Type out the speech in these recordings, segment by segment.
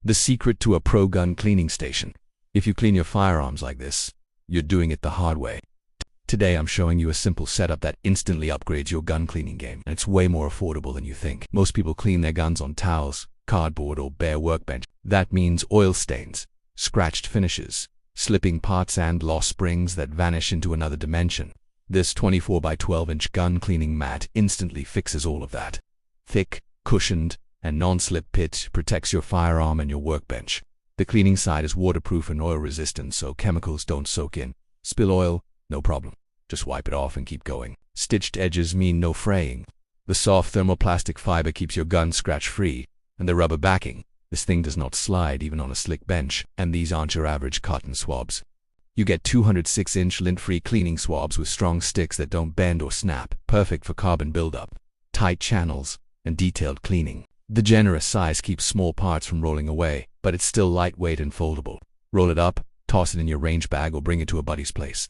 The secret to a pro gun cleaning station. If you clean your firearms like this, you're doing it the hard way. Today I'm showing you a simple setup that instantly upgrades your gun cleaning game, and it's way more affordable than you think. Most people clean their guns on towels, cardboard, or bare workbench. That means oil stains, scratched finishes, slipping parts, and lost springs that vanish into another dimension. This 24 by 12 inch gun cleaning mat instantly fixes all of that. Thick, cushioned, and non-slip pit protects your firearm and your workbench. The cleaning side is waterproof and oil resistant, so chemicals don't soak in. Spill oil? No problem. Just wipe it off and keep going. Stitched edges mean no fraying. The soft thermoplastic fiber keeps your gun scratch-free, and the rubber backing. This thing does not slide even on a slick bench, and these aren't your average cotton swabs. You get 206-inch lint-free cleaning swabs with strong sticks that don't bend or snap, perfect for carbon buildup, tight channels, and detailed cleaning. The generous size keeps small parts from rolling away, but it's still lightweight and foldable. Roll it up, toss it in your range bag, or bring it to a buddy's place.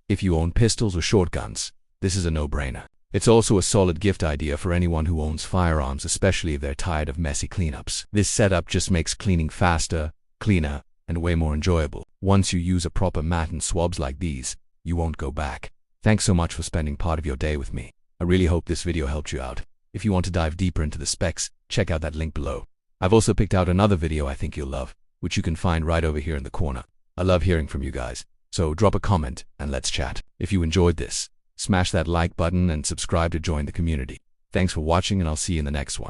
If you own pistols or shotguns, this is a no-brainer. It's also a solid gift idea for anyone who owns firearms, especially if they're tired of messy cleanups. This setup just makes cleaning faster, cleaner, and way more enjoyable. Once you use a proper mat and swabs like these, you won't go back. Thanks so much for spending part of your day with me. I really hope this video helped you out. If you want to dive deeper into the specs, check out that link below. I've also picked out another video I think you'll love, which you can find right over here in the corner. I love hearing from you guys, so drop a comment and let's chat. If you enjoyed this, smash that like button and subscribe to join the community. Thanks for watching, and I'll see you in the next one.